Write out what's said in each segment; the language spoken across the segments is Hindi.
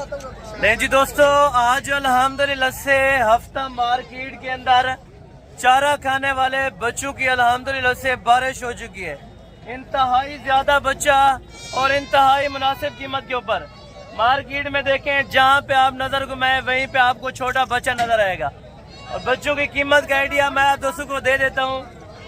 नहीं जी दोस्तों, आज अल्हम्दुलिल्लाह से हफ्ता मार्केट के अंदर चारा खाने वाले बच्चों की अल्हम्दुलिल्लाह से बारिश हो चुकी है। इंतहाई ज्यादा बच्चा और इंतहाई मुनासिब कीमत के ऊपर मार्केट में देखें, जहाँ पे आप नजर घुमाएं वहीं पे आपको छोटा बच्चा नजर आएगा। और बच्चों की कीमत का आइडिया मैं आप दोस्तों को दे देता हूँ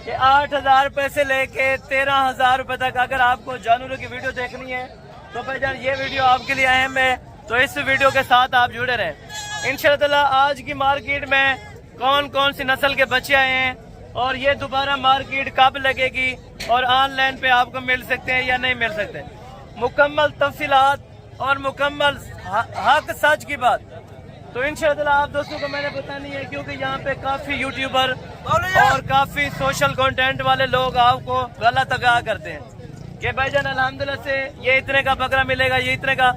कि 8,000 रुपए से लेके 13,000 रुपए तक। अगर आपको जानवरों की वीडियो देखनी है तो भाईजान ये वीडियो आपके लिए अहम है, तो इस वीडियो के साथ आप जुड़े रहें। इंशाअल्लाह आज की मार्केट में कौन कौन सी नस्ल के बच्चे आए हैं और ये दोबारा मार्केट कब लगेगी और ऑनलाइन पे आपको मिल सकते हैं या नहीं मिल सकते, मुकम्मल तफसीलात और मुकम्मल हक सच की बात तो इंशाअल्लाह आप दोस्तों को मैंने बतानी है, क्योंकि यहाँ पे काफी यूट्यूबर और काफी सोशल कंटेंट वाले लोग आपको गलत आगाह करते हैं कि भाईजान अल्हम्दुलिल्लाह से ये इतने का बकरा मिलेगा, ये इतने का।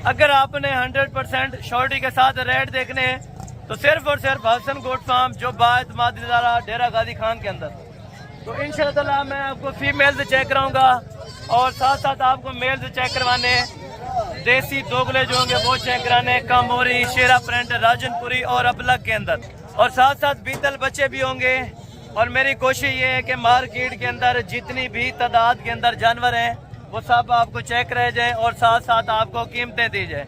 अगर आपने 100% श्योरिटी के साथ रेट देखने हैं तो सिर्फ और सिर्फ हसन गोट फार्म जो बाद मादरीदारा डेरा गाजी खान के अंदर, तो इंशाअल्लाह मैं आपको फीमेल से चेक कराऊंगा और साथ साथ आपको मेल से चेक करवाने, देसी दोगले जो होंगे वो चेक कराने, कामोरी, शेरा प्रिंट, राजनपुरी और अबलग के अंदर, और साथ साथ बीतल बच्चे भी होंगे। और मेरी कोशिश ये है कि मार्केट के अंदर जितनी भी तादाद के अंदर जानवर हैं वो सब आपको चेक रह जाए और साथ साथ आपको कीमतें दी जाए।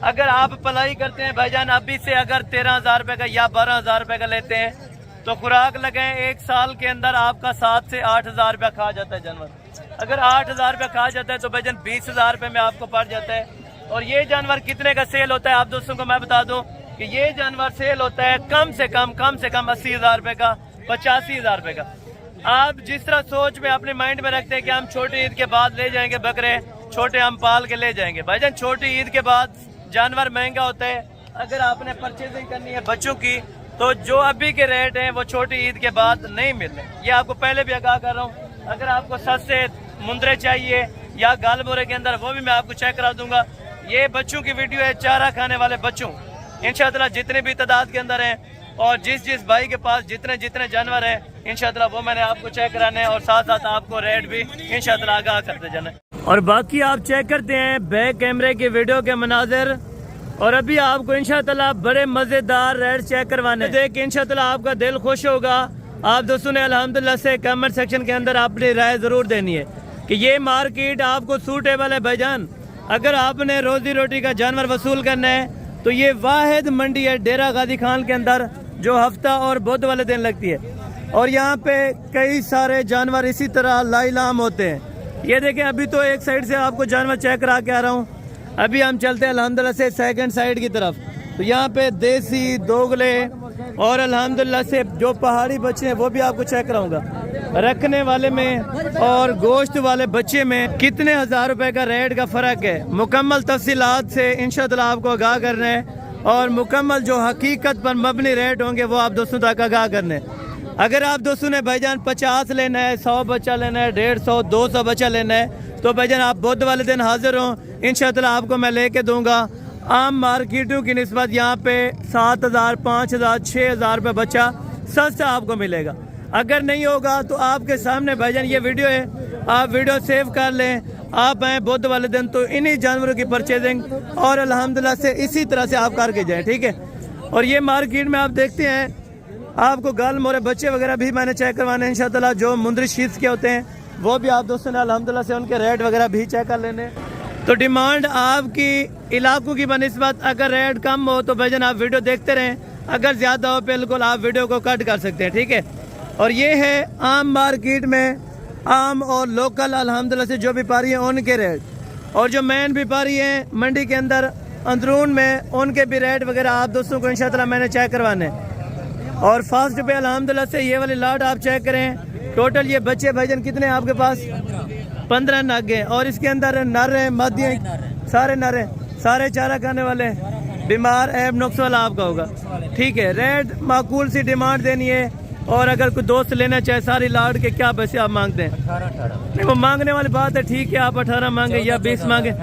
अगर आप पलाई करते हैं भाईजान अभी से, अगर 13,000 रुपए का या 12,000 रुपए का लेते हैं तो खुराक लगाएं, 1 साल के अंदर आपका 7 से 8,000 रुपया खा जाता है जानवर। अगर 8,000 रुपया खा जाता है तो भाईजान 20,000 रुपए में आपको पड़ जाता है। और ये जानवर कितने का सेल होता है आप दोस्तों को मैं बता दूं कि ये जानवर सेल होता है कम से कम 80,000 रुपए का, 85,000 रुपए का। आप जिस तरह सोच में अपने माइंड में रखते हैं कि हम छोटी ईद के बाद ले जाएंगे बकरे, छोटे हम पाल के ले जाएंगे, भाईजान छोटी ईद के बाद जानवर महंगा होता है। अगर आपने परचेजिंग करनी है बच्चों की तो जो अभी के रेट हैं वो छोटी ईद के बाद नहीं मिलने, ये आपको पहले भी आगाह कर रहा हूँ। अगर आपको सस्ते मुंदरे चाहिए या गाल बोरे के अंदर, वो भी मैं आपको चेक करा दूंगा। ये बच्चों की वीडियो है, चारा खाने वाले बच्चों। इंशाअल्लाह जितने भी तादाद के अंदर हैं और जिस भाई के पास जितने जानवर हैं इंशाअल्लाह वो मैंने आपको चेक कराने हैं और साथ साथ आपको रेट भी इंशाअल्लाह आगाह करते जाना। और बाकी आप चेक करते हैं बैक कैमरे की वीडियो के मनाजिर, और अभी आपको इंशाअल्लाह बड़े मजेदार रेट चेक करवाने देख के इंशाअल्लाह आपका दिल खुश होगा। आप दोस्तों ने अल्हम्दुलिल्लाह से कमेंट सेक्शन के अंदर अपनी राय जरूर देनी है कि ये मार्केट आपको सूटेबल है भाईजान। अगर आपने रोजी रोटी का जानवर वसूल करना है तो ये वाहिद मंडी है डेरा गाजी खान के अंदर जो हफ्ता और बुध वाले दिन लगती है, और यहाँ पे कई सारे जानवर इसी तरह लाइलाम होते हैं। ये देखें अभी तो एक साइड से आपको जानवर चेक करा के आ रहा हूँ, अभी हम चलते हैं अल्हम्दुलिल्लाह से सेकंड साइड की तरफ। तो यहाँ पे देसी दोगले और अल्हम्दुलिल्लाह से जो पहाड़ी बच्चे हैं वो भी आपको चेक कराऊंगा। रखने वाले में और गोश्त वाले बच्चे में कितने हज़ार रुपए का रेट का फ़र्क है, मुकम्मल तफसीलात से इंशाअल्लाह आपको आगाह करना है और मुकम्मल जो हकीकत पर मबनी रेट होंगे वो आप दोस्तों तक आगाह करने। अगर आप दोस्तों ने भाईजान 50 लेना है, 100 बच्चा लेना है, 150, 200 बच्चा लेना है तो भाईजान आप बुध वाले दिन हाजिर हो, इंशाअल्लाह आपको मैं लेके दूंगा। आम मार्केटों की निस्बत यहाँ पे 7,000, 5,000, 6,000 रुपये बच्चा सस्ता आपको मिलेगा। अगर नहीं होगा तो आपके सामने भाईजान ये वीडियो है, आप वीडियो सेव कर लें, आप आए बुध वाले दिन तो इन्हीं जानवरों की परचेजिंग और अल्हम्दुलिल्लाह से इसी तरह से आप करके जाएं, ठीक है। और ये मार्केट में आप देखते हैं आपको गाल मोरे बच्चे वगैरह भी मैंने चेक करवाने हैं इंशाअल्लाह, जो मुंदरी शीत के होते हैं वो भी आप दोस्तों ने अल्हम्दुलिल्लाह से उनके रेट वगैरह भी चेक कर लेने। तो डिमांड आपकी इलाकों की बनिस्बत अगर रेट कम हो तो भाईजान आप वीडियो देखते रहें, अगर ज़्यादा हो बिल्कुल आप वीडियो को कट कर सकते हैं, ठीक है। और ये है आम मार्केट में आम और लोकल अल्हम्दुलिल्लाह से जो व्यापारी हैं उनके रेट, और जो मेन व्यापारी हैं मंडी के अंदर अंदरून में उनके भी रेट वगैरह आप दोस्तों को इंशाअल्लाह मैंने चेक करवाने। और फर्स्ट पे अल्हम्दुलिल्लाह से ये वाली लाट आप चेक करें, टोटल ये बच्चे भाईजान कितने हैं आपके पास, 15 नग हैं, और इसके अंदर नर हैं, मध्य सारे नर हैं, सारे चारा खाने वाले हैं, बीमार ऐब नुक्स वाला आपका होगा, ठीक है। रेट माकूल सी डिमांड देनी है, और अगर कोई दोस्त लेना चाहे सारी लाट के क्या पैसे आप मांगते हैं? 18 नहीं, वो मांगने वाली बात है, ठीक है आप 18 मांगे या 20 मांगे,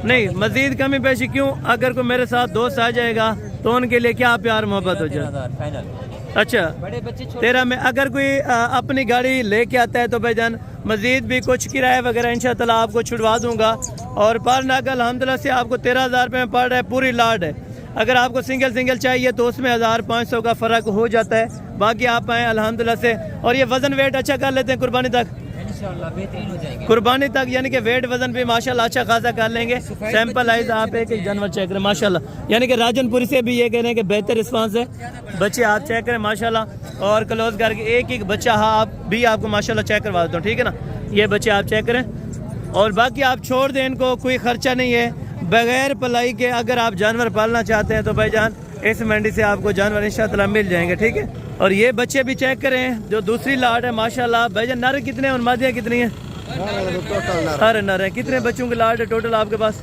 नहीं मजीद कमी पेशी क्यों? अगर कोई मेरे साथ दोस्त आ जाएगा तो उनके लिए क्या प्यार मोहब्बत हो जाए। अच्छा बड़े बच्चे 13 में अगर कोई अपनी गाड़ी लेके आता है तो भाईजान मजीद भी कुछ किराया वगैरह इंशाअल्लाह आपको छुड़वा दूंगा। और पर नग अल्हम्दुलिल्लाह से आपको 13,000 रुपये में पड़ रहा है, पूरी लाट है। अगर आपको सिंगल चाहिए तो उसमें 1500 का फ़र्क हो जाता है। बाकी आप आएँ अल्हम्दुलिल्लाह से। और ये वज़न वेट अच्छा कर लेते हैं कुर्बानी तक, बेहतरीन हो जाएगी कुर्बानी तक, यानी कि वेट वजन भी माशाल्लाह अच्छा खासा कर लेंगे। सैंपल आइज आप एक जानवर चेक करें माशाल्लाह, यानी कि राजनपुरी से भी ये कह रहे हैं कि बेहतर रिस्पांस है। बच्चे आप चेक करें माशाल्लाह, और क्लोज करके एक बच्चा हाँ आप भी आपको माशाल्लाह चेक करवा देता हूँ, ठीक है ना। ये बच्चे आप चेक करें, और बाकी आप छोड़ दें इनको, कोई खर्चा नहीं है। बगैर पलाई के अगर आप जानवर पालना चाहते हैं तो भाईजान इस मंडी से आपको जानवर इंशाअल्लाह मिल जाएंगे, ठीक है। और ये बच्चे भी चेक करें, जो दूसरी लाट है माशाल्लाह। भाईजान नर कितने हैं और मादियाँ कितनी हैं? हर नर है। कितने बच्चों की लाट है टोटल आपके पास?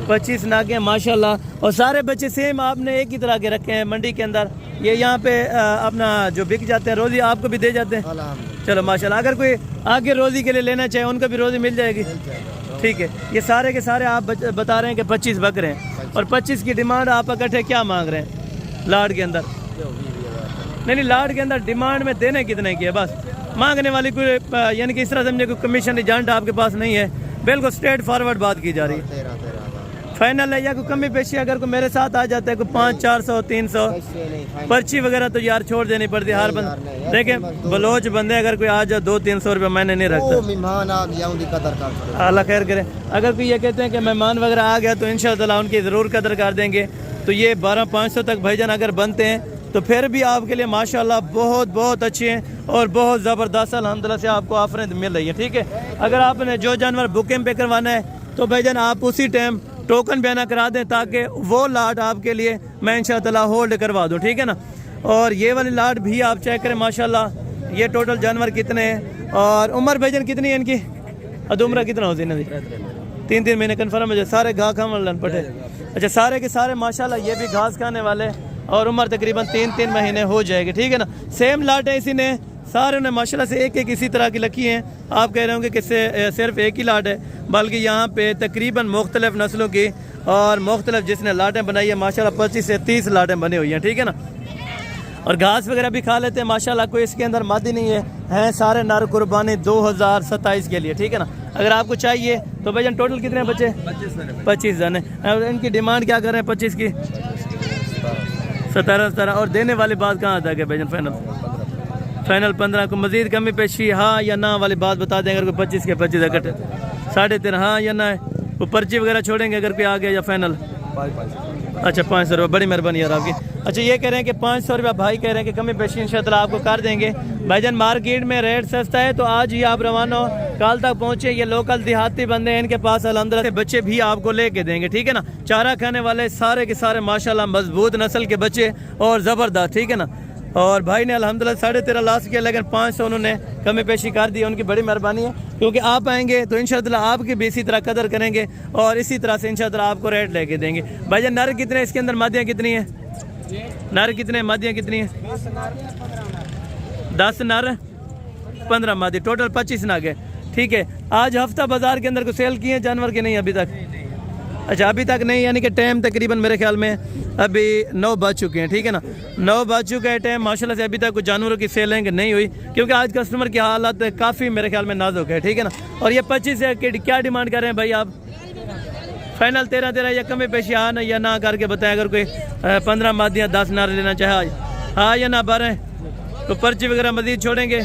25 नागे माशाल्लाह। और सारे बच्चे सेम आपने एक ही तरह के रखे हैं मंडी के अंदर। ये यहाँ पे अपना जो बिक जाते हैं रोज़ी आपको भी दे जाते हैं? चलो माशाल्लाह। अगर कोई आगे रोज़ी के लिए लेना चाहे उनको भी रोज़ी मिल जाएगी, ठीक है। ये सारे के सारे आप बता रहे हैं कि 25 बकरे हैं, और 25 की डिमांड आप इकट्ठे क्या मांग रहे हैं लाट के अंदर? नहीं, लाट के अंदर डिमांड में देने कितने की है? बस मांगने वाली कोई यानी कि इस तरह समझे कोई कमीशन एजेंट आपके पास नहीं है, बिल्कुल स्ट्रेट फॉरवर्ड बात की जा रही है। फाइनल है या कोई कमी पेशी अगर कोई मेरे साथ आ जाता है कोई 500-400 300 पर्ची वगैरह तो यार छोड़ देनी पड़ती है हर बंद। देखें बलोच बंदे अगर कोई आ जाए 200-300 रुपये मैंने नहीं रखता। अल्लाह खैर करे। अगर कोई ये कहते हैं कि मेहमान वगैरह आ गया तो इंशाअल्लाह उनकी ज़रूर कदर कर देंगे। तो ये 1200-500 तक भाईजान अगर बनते हैं तो फिर भी आपके लिए माशाल्लाह बहुत बहुत अच्छे हैं और बहुत ज़बरदस्त अल्हम्दुलिल्लाह से आपको ऑफरें मिल रही है, ठीक है। अगर आपने जो जानवर बुकिंग पे करवाना है तो भाईजान आप उसी टाइम टोकन बयाना करा दें ताकि वो लाट आपके लिए मैं इंशाअल्लाह होल्ड करवा दूँ, ठीक है ना। और ये वाली लाट भी आप चेक करें माशाल्लाह। ये टोटल जानवर कितने हैं और उम्र भाईजान कितनी है इनकी? अदुम्रा कितना होती है? 3-3 महीने कन्फर्म है। सारे घास खाने वाले पटे? अच्छा, सारे के सारे माशाल्लाह ये भी घास खाने वाले, और उम्र तकरीबन 3-3 महीने हो जाएगी, ठीक है ना। सेम लाट है इसी ने, सारे ने माशाल्लाह से एक इसी तरह की रखी हैं। आप कह रहे होंगे कि सिर्फ एक ही लाट है, बल्कि यहाँ पे तकरीबन मुख्तलिफ नस्लों की और मुख्तलिफ जिसने लाटें बनाई है माशाल्लाह 25 से 30 लाटें बनी हुई हैं, ठीक है ना। और घास वगैरह भी खा लेते हैं माशाल्लाह, कोई इसके अंदर मादी नहीं है। हैं सारे नर कुर्बानी 2027 के लिए, ठीक है ना। अगर आपको चाहिए तो भाईजान टोटल कितने बच्चे? 25 जन है। इनकी डिमांड क्या कर रहे हैं 25 की? 17 और देने वाली बात कहाँ तक है भाईजान? फाइनल 15 को मजीद कमी पेशी हाँ या ना वाली बात बता दें। अगर कोई 25 के 25 इकट्ठे 13.5 हाँ या ना है, वो पर्ची वगैरह छोड़ेंगे अगर कोई आ गया, या फाइनल? अच्छा 500 रुपये, बड़ी मेहरबानी यार आपकी। अच्छा ये कह रहे हैं कि 500 रुपया भाई कह रहे हैं कि कमी पेशी इंशाअल्लाह आपको कर देंगे। भाईजान मार्केट में रेट सस्ता है तो आज ही आप रवाना हो, कल तक पहुँचे। ये लोकल देहाती बंदे हैं, इनके पास अल्हम्दुलिल्लाह बच्चे भी आपको लेके देंगे, ठीक है ना। चारा खाने वाले सारे के सारे माशाल्लाह मजबूत नस्ल के बच्चे और ज़बरदस्त, ठीक है ना। और भाई ने अल्हम्दुलिल्लाह 13.5 लाख किया, लेकिन 500 उन्होंने कमी पेशी कर दी। उनकी बड़ी मेहरबानी है, क्योंकि आप आएंगे तो इंशाअल्लाह आपकी भी इसी तरह कदर करेंगे और इसी तरह से इंशाअल्लाह आपको रेट लेके देंगे। भाईजान नर कितने इसके अंदर, मादियाँ कितनी हैं? नर कितने, मादियाँ कितनी हैं? 10 नर 15 मादी, टोटल 25 नाग है, ठीक है। आज हफ्ता बाजार के अंदर को सेल किए जानवर के नहीं अभी तक? अच्छा अभी तक नहीं, यानी कि टाइम तकरीबन मेरे ख्याल में अभी 9 बज चुके हैं, ठीक है ना। 9 बज चुका है टाइम माशाल्लाह से। अभी तक कुछ जानवरों की सेल है कि नहीं हुई, क्योंकि आज कस्टमर की हालत काफ़ी मेरे ख्याल में नाजुक है, ठीक है ना। और ये 25 है कि क्या डिमांड कर रहे हैं भाई आप? फाइनल 13 या कमी पेशी हाँ या ना करके बताएं। अगर कोई 15 मादियाँ 10 नार लेना चाहे हाँ या ना 12 तो पर्ची वगैरह मजीद छोड़ेंगे,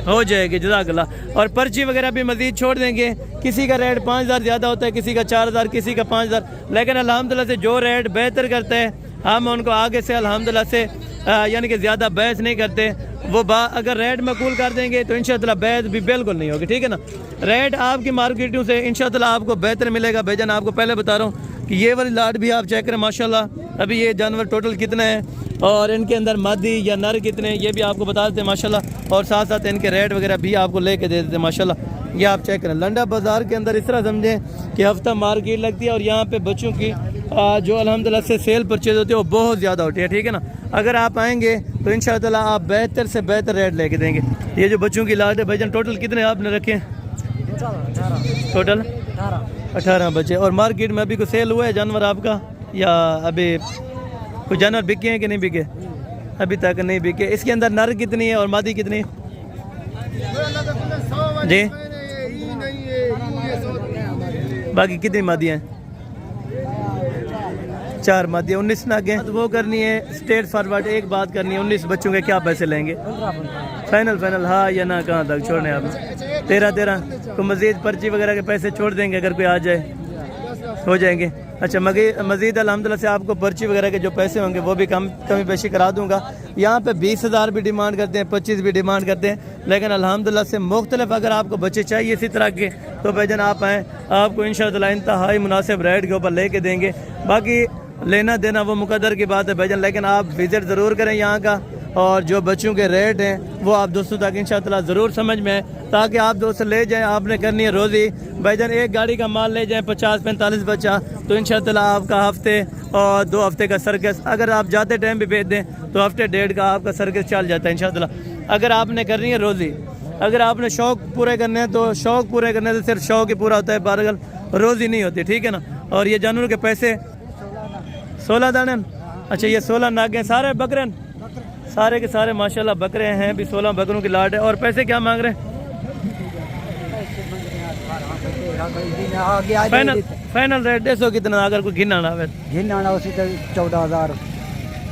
हो जाएगी जज़ाकल्लाह। और पर्ची वगैरह भी मजीद छोड़ देंगे। किसी का रेट 5000 ज़्यादा होता है, किसी का 4000, किसी का 5000, लेकिन अल्हम्दुलिल्लाह से जो रेट बेहतर करते हैं हम उनको आगे से अल्हम्दुलिल्लाह से यानी कि ज़्यादा बहस नहीं करते। वो अगर रेट मकबूल कर देंगे तो इंशाअल्लाह बहस भी बिल्कुल नहीं होगी, ठीक है ना। रेट आपकी मार्केटों से इंशाअल्लाह आपको बेहतर मिलेगा। भाईजान आपको पहले बता रहा हूँ कि ये वाली लाट भी आप चेक करें माशाल्लाह। अभी ये जानवर टोटल कितने हैं और इनके अंदर मादी या नर कितने हैं ये भी आपको बता देते हैं माशाल्लाह, और साथ साथ इनके रेट वगैरह भी आपको लेके दे देते हैं माशाल्लाह। ये आप चेक करें। लंडा बाज़ार के अंदर इस तरह समझें कि हफ्ता मार्केट लगती है और यहाँ पे बच्चों की जो अल्हम्दुलिल्लाह से सेल परचेज होती है वो बहुत ज़्यादा होती है, ठीक है ना। अगर आप आएंगे तो इंशाअल्लाह आप बेहतर से बेहतर रेट लेके देंगे। ये जो बच्चों की लाट है भाईजान टोटल कितने आपने रखे हैं? टोटल 18 बच्चे। और मार्केट में अभी कोई सेल हुआ है जानवर आपका, या अभी कोई जानवर बिके हैं कि नहीं बिके? अभी तक नहीं बिके। इसके अंदर नर कितनी है और मादी कितनी है जी? बाकी कितनी मादियाँ हैं? 4 मादियाँ, 19 नागे। तो वो करनी है स्ट्रेट फॉरवर्ड, एक बात करनी है, 19 बच्चों के क्या पैसे लेंगे? फाइनल हाँ या ना, कहाँ तक छोड़ने आप? 13 को मज़ीद पर्ची वगैरह के पैसे छोड़ देंगे अगर कोई आ जाए, हो जाएंगे। अच्छा मज़ीद अल्हम्दुलिल्लाह से आपको पर्ची वगैरह के जो पैसे होंगे वो भी कमी पेशी करा दूंगा। यहाँ पे 20,000 भी डिमांड करते हैं, 25 भी डिमांड करते हैं, लेकिन अल्हम्दुलिल्लाह से मुख्तलिफ अगर आपको बच्चे चाहिए इसी तरह के तो भाईजान आप आएँ, आपको इंशाअल्लाह इंतहाई मुनासिब रेट के ऊपर लेके देंगे। बाकी लेना देना वो मुकद्दर की बात है भाईजान, लेकिन आप विज़िट ज़रूर करें यहाँ का, और जो बच्चों के रेट हैं वो आप दोस्तों तक इंशाअल्लाह ज़रूर समझ में आए, ताकि आप दोस्त ले जाएं। आपने करनी है रोज़ी भाईजान, एक गाड़ी का माल ले जाएं 50-45 बच्चा, तो इंशाअल्लाह आपका हफ्ते और 2 हफ्ते का सर्कस, अगर आप जाते टाइम भी भेज दें तो हफ्ते 1.5 का आपका सर्कस चल जाता है इंशाअल्लाह। अगर आपने करनी है रोज़ी, अगर आपने शौक़ पूरे करने हैं तो शौक़ पूरे करने से सिर्फ शौक़ ही पूरा होता है, बारगल रोज़ी नहीं होती, ठीक है ना। और ये जानवर के पैसे 16 दाने। अच्छा ये 16 नागे, सारे बकरे, सारे के सारे माशाल्लाह बकरे हैं, भी 16 बकरों की लाट है। और पैसे क्या मांग रहे हैं? फाइनल रेट 150 कितना, अगर कोई गिना ना आवे? गिनना ना उसी तो 14,000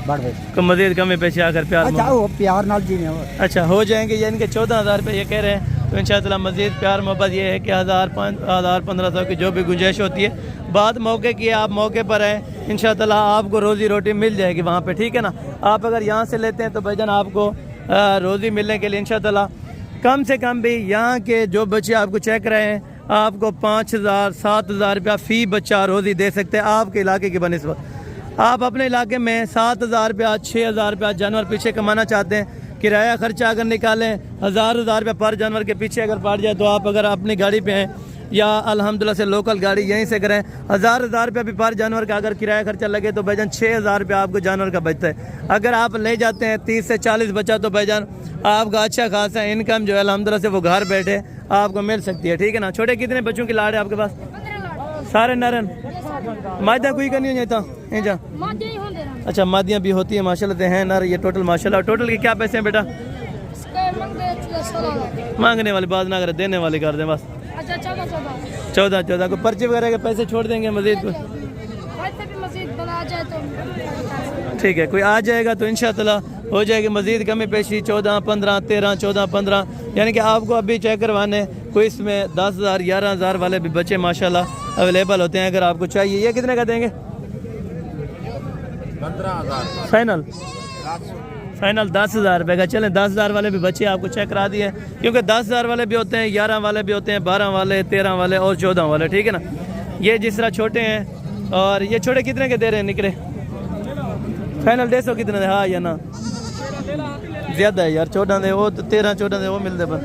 बढ़ गए। को मजीद कमी पेशी आकर प्यार नाल जी में। अच्छा हो जाएंगे, यानी कि 14,000 रुपये ये कह रहे हैं। तो इंशाअल्लाह मजीद प्यार मोहब्बत ये है कि 1,000-1,500 की जो भी गुंजाइश होती है, बात मौके की है, आप मौके पर आए, इंशाअल्लाह आपको रोज़ी रोटी मिल जाएगी वहाँ पे, ठीक है ना। आप अगर यहाँ से लेते हैं तो भाईजान आपको रोज़ी मिलने के लिए इंशाअल्लाह कम से कम भी यहाँ के जो बच्चे आपको चेक रहे हैं, आपको 5,000-7,000 रुपया फ़ी बच्चा रोज़ी दे सकते हैं आपके इलाके की बनिस्बत। आप अपने इलाके में 7,000 रुपया 6,000 रुपया जानवर पीछे कमाना चाहते हैं, किराया खर्चा अगर निकालें 1,000 रुपया पर जानवर के पीछे अगर पड़ जाए, तो आप अगर अपनी गाड़ी पे हैं या अल्हम्दुलिल्लाह से लोकल गाड़ी यहीं से करें, 1,000 रुपया भी पर जानवर का अगर किराया खर्चा लगे तो भाईजान 6,000 रुपया आपको जानवर का बचता है। अगर आप ले जाते हैं 30 से 40 बच्चा तो भाईजान आपका अच्छा खासा इनकम जो है अल्हम्दुलिल्लाह से वो घर बैठे आपको मिल सकती है, ठीक है ना। छोटे कितने बच्चों की लाड़ है आपके पास? सारे नरन मादियाँ कोई करनी हो जाता? अच्छा मादियाँ भी होती है माशाल्लाह से हैं नर, ये टोटल माशाल्लाह। टोटल के क्या पैसे हैं बेटा? मांगने वाली बात ना करें, देने वाली कर दें बस। 14 को पर्ची वगैरह के पैसे छोड़ देंगे मजीद को, ठीक है। कोई आ जाएगा तो इंशाअल्लाह हो जाएगी मजीद कमी पेशी 14-15 13 14-15, यानी कि आपको अभी चेक करवाने कोई इसमें 10,000 11,000 वाले भी बच्चे माशाल्लाह अवेलेबल होते हैं अगर आपको चाहिए। ये कितने का देंगे? 15,000 फाइनल 10,000 रुपये का। चलें 10,000 वाले भी बच्चे आपको चेक करा दिए, क्योंकि 10,000 वाले भी होते हैं, 11 वाले भी होते हैं, 12 वाले, 13 वाले और 14 वाले, ठीक है ना। ये जिस तरह छोटे हैं, और ये छोटे कितने के दे रहे हैं निकले? फाइनल 150 कितने दे? हाँ या ना? ज़्यादा है यार, 14 दे वो, 13-14 दे वो मिलते पर।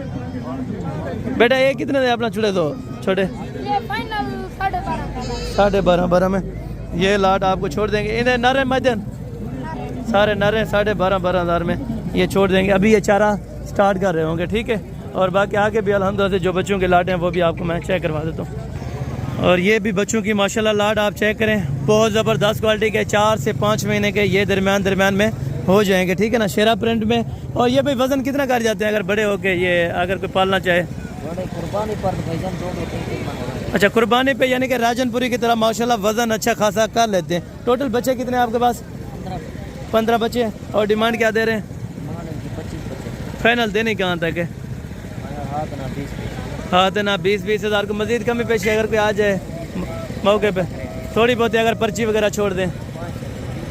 बेटा ये कितने दे अपना छुड़े दो छोटे? 12.5 में ये लाट आपको छोड़ देंगे। इन्हें नर मजन सारे नर हैं, 12,500 में ये छोड़ देंगे। अभी ये चारा स्टार्ट कर रहे होंगे, ठीक है। और बाकी आगे भी अल्हम्दुलिल्लाह से जो बच्चों के लाट हैं वो भी आपको मैं चेक करवा देता हूँ। और ये भी बच्चों की माशाल्लाह लाट आप चेक करें, बहुत ज़बरदस्त क्वालिटी के, 4 से 5 महीने के ये दरमियान में हो जाएंगे, ठीक है ना, शेरा प्रिंट में। और ये भाई वज़न कितना कर जाते हैं अगर बड़े हो के ये अगर कोई पालना चाहे? कुर्बानी पर अच्छा कुर्बानी पे, यानी कि राजनपुरी की तरह माशाल्लाह वज़न अच्छा खासा कर लेते हैं। टोटल बच्चे कितने हैं आपके पास? 15 बच्चे हैं। और डिमांड क्या दे रहे हैं? 25 फाइनल देने कहाँ तक है? हाँ ना 20,000 को मज़ीद कमी पेशी अगर कोई आ जाए मौके पे, थोड़ी बहुत अगर पर्ची वगैरह छोड़ दें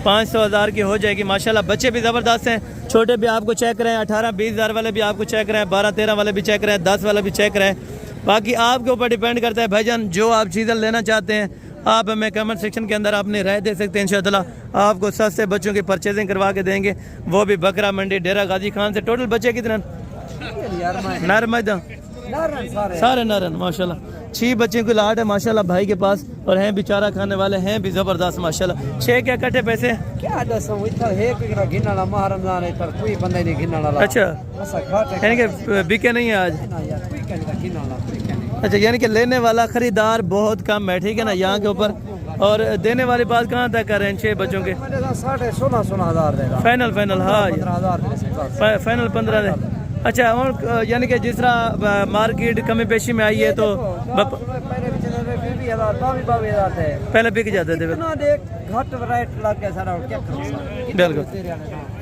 500,000 की हो जाएगी माशाल्लाह। बच्चे भी ज़बरदस्त हैं, छोटे भी आपको चेक रहे हैं, 18-20,000 वाले भी आपको चेक रहे हैं, 12-13 वाले भी चेक रहे हैं, 10 वाले भी चेक रहे हैं। बाकी आपके ऊपर डिपेंड करता है भाईजान, जो आप चीज़ें लेना चाहते हैं आप हमें कमेंट सेक्शन के अंदर अपनी राय दे सकते हैं। इंशाअल्लाह आपको सस्ते बच्चों की परचेजिंग करवा के देंगे, वो भी बकरा मंडी डेरा गाजी खान से। टोटल बच्चे कितने? नर मैदा सारे नरन माशाल्लाह। 6 बच्चों की लाट है माशाल्लाह भाई के पास, और हैं भी चारा खाने वाले हैं भी ज़बरदस्त माशाल्लाह। 6 क्या कटे पैसे? क्या दसों इतना है कि गिनना ला महारमजान इधर कोई बंदा नहीं गिनना ला। अच्छा यानी कि बिके नहीं है आज? अच्छा यानी कि लेने वाला खरीदार बहुत कम है, ठीक है ना यहाँ के ऊपर। और देने वाली बात कहाँ तक कर रहे हैं 6 बच्चों के? 16,000 देगा फाइनल हाँ फाइनल 15 दे। अच्छा और यानी कि जिस तरह मार्केट कमी पेशी में आई है तो 22,000 थे पहले बिक जाते थे। इतना देख घट रेट लग गया सारा, क्या करूं। बिल्कुल,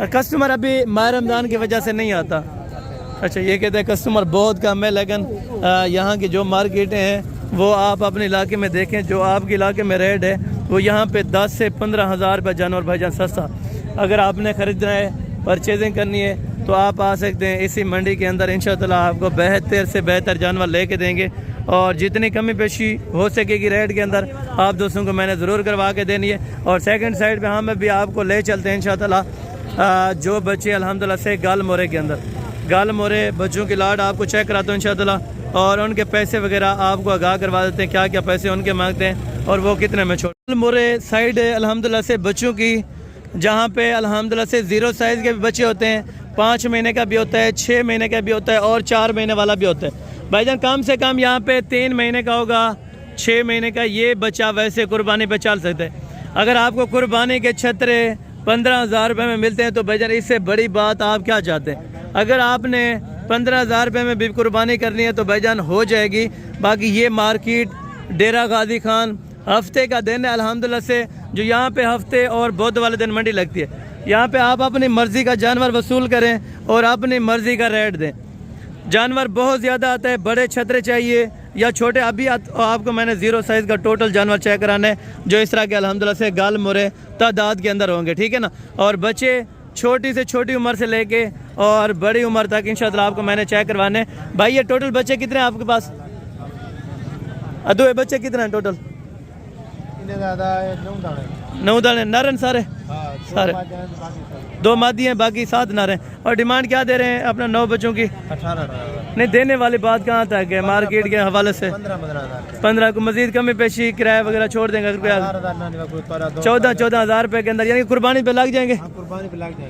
कस्टमर अभी माह रमज़ान की वजह से नहीं आता। अच्छा, ये कहते हैं कस्टमर बहुत कम है, लेकिन यहाँ की जो मार्केटें हैं वो आप अपने इलाके में देखें, जो आपके इलाके में रेट है वो यहाँ पे 10 से 15,000 रुपये जानवर भाईजान सस्ता। अगर आपने ख़रीदना है, परचेजिंग करनी है तो आप आ सकते हैं इसी मंडी के अंदर। इंशाअल्लाह आपको बेहतर से बेहतर जानवर लेके देंगे और जितनी कमी पेशी हो सकेगी रेट के अंदर आप दोस्तों को मैंने ज़रूर करवा के देनी है। और सेकंड साइड पे हम भी आपको ले चलते हैं इंशाअल्लाह जो बच्चे अल्हम्दुलिल्लाह से गाल मोरे के अंदर, गाल मोरे बच्चों की लाट आपको चेक कराता हूँ इंशाअल्लाह, और उनके पैसे वगैरह आपको आगाह करवा देते हैं, क्या क्या पैसे उनके मांगते हैं और वो कितने में छोड़। गाल मोरे साइड अल्हम्दुलिल्लाह से बच्चों की, जहाँ पे अल्हम्दुलिल्लाह से 0 साइज़ के भी बच्चे होते हैं, 5 महीने का भी होता है, 6 महीने का भी होता है और 4 महीने वाला भी होता है। भाईजान कम से कम यहाँ पे 3 महीने का होगा, 6 महीने का ये बच्चा वैसे कुर्बानी पे चल सकता है। अगर आपको कुर्बानी के छतरे 15,000 रुपये में मिलते हैं तो भाईजान इससे बड़ी बात आप क्या चाहते हैं। अगर आपने 15,000 रुपये में भी कुर्बानी करनी है तो भाईजान हो जाएगी। बाकी ये मार्केट डेरा गाजी खान हफ्ते का दिन है अल्हम्दुलिल्लाह से, जो यहाँ पे हफ्ते और बुध वाले दिन मंडी लगती है। यहाँ पे आप अपनी मर्ज़ी का जानवर वसूल करें और अपनी मर्ज़ी का रेट दें। जानवर बहुत ज़्यादा आता है, बड़े छतरे चाहिए या छोटे, अभी आपको मैंने 0 साइज़ का टोटल जानवर चेक कराना है जो इस तरह के अल्हम्दुलिल्लाह से गाल मोरे तादाद के अंदर होंगे, ठीक है ना। और बच्चे छोटी से छोटी उम्र से लेके और बड़ी उम्र तक इंशाअल्लाह आपको मैंने चेक करवाने। भाई ये टोटल बच्चे कितने हैं आपके पास? अदो ये बच्चे कितने हैं टोटल? 9 दाने नर सारे सारे 2 मादी हैं, बाकी 7 नर हैं। और डिमांड क्या दे रहे हैं अपना 9 बच्चों की? 18 नहीं, देने वाली बात कहाँ तक है मार्केट के हवाले से? 15 को मजीद कमी पेशी किराया वगैरह छोड़ देंगे, 14,000 रुपये के अंदर, यानी कुर्बानी पे लग जाएंगे,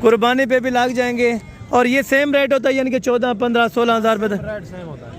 कुर्बानी पे भी लग जाएंगे। और ये सेम रेट होता है यानी कि 14, 15, 16,000 रुपये तक?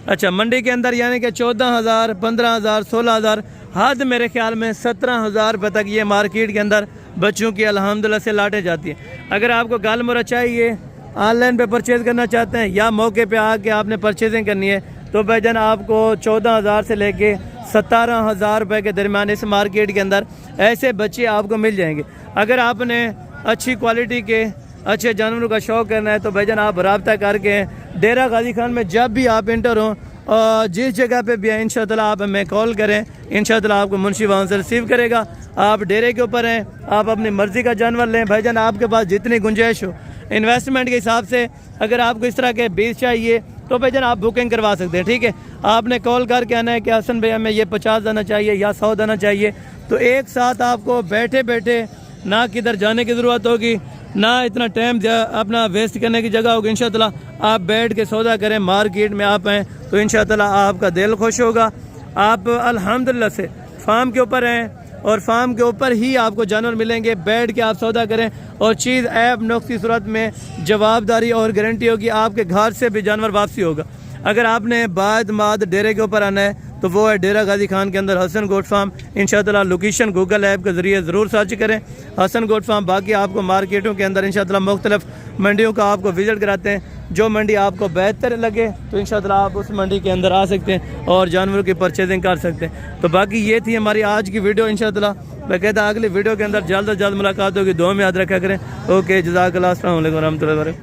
अच्छा, मंडी के अंदर यानी कि 14,000, 15,000, 16,000, हद मेरे ख्याल में 17,000 रुपये तक ये मार्केट के अंदर बच्चों की अल्हम्दुलिल्लाह से लाटे जाती है। अगर आपको गाल मोरा चाहिए, ऑनलाइन पे परचेज़ करना चाहते हैं या मौके पे आके आपने परचेजिंग करनी है तो भाईजान आपको 14,000 से लेके 17,000 रुपये के दरमियान इस मार्केट के अंदर ऐसे बच्चे आपको मिल जाएंगे। अगर आपने अच्छी क्वालिटी के अच्छे जानवरों का शौक़ करना है तो भाईजान आप रब्ता करके डेरा गाजी खान में जब भी आप इंटर हों और जिस जगह पे भी हैं इंशाअल्लाह आप हमें कॉल करें, इंशाअल्लाह आपको मुंशी वहाँ से रिसीव करेगा। आप डेरे के ऊपर हैं, आप अपनी मर्ज़ी का जानवर लें भाईजान, आपके पास जितनी गुंजाइश हो इन्वेस्टमेंट के हिसाब से। अगर आपको इस तरह के बीज चाहिए तो भाईजान आप बुकिंग करवा सकते हैं, ठीक है। आपने कॉल करके आना है कि हसन भैया हमें ये 50 दाना चाहिए या 100 दाना चाहिए, तो एक साथ आपको बैठे बैठे ना किधर जाने की ज़रूरत होगी, ना इतना टाइम अपना वेस्ट करने की जगह होगी। इंशाअल्लाह आप बैठ के सौदा करें, मार्केट में आप हैं तो इंशाअल्लाह आपका दिल खुश होगा। आप अल्हम्दुलिल्लाह से फार्म के ऊपर हैं और फार्म के ऊपर ही आपको जानवर मिलेंगे। बैठ के आप सौदा करें और चीज़ ऐब नुक्स की सूरत में जवाबदारी और गारंटी होगी, आपके घर से भी जानवर वापसी होगा। अगर आपने बाद माद डेरे के ऊपर आना है तो वो है डेरा गाजी खान के अंदर हसन गोट फार्म। इंशाअल्लाह लोकेशन गूगल ऐप के ज़रिए ज़रूर सर्च करें हसन गोट फार्म। बाकी आपको मार्केटों के अंदर इंशाअल्लाह मुख्तलिफ मंडियों का आपको विज़िट कराते हैं। जो मंडी आपको बेहतर लगे तो इंशाअल्लाह आप उस मंडी के अंदर आ सकते हैं और जानवरों की परचेजिंग कर सकते हैं। तो बाकी ये थी हमारी आज की वीडियो। इंशाअल्लाह मैं कहता अगली वीडियो के अंदर जल्द से जल्द मुलाकात होगी। दुआ में याद रखा करें। ओके, जज़ाकल्लाह, अस्सलाम वालेकुम रहमतुल्लाहि व बरकातहू।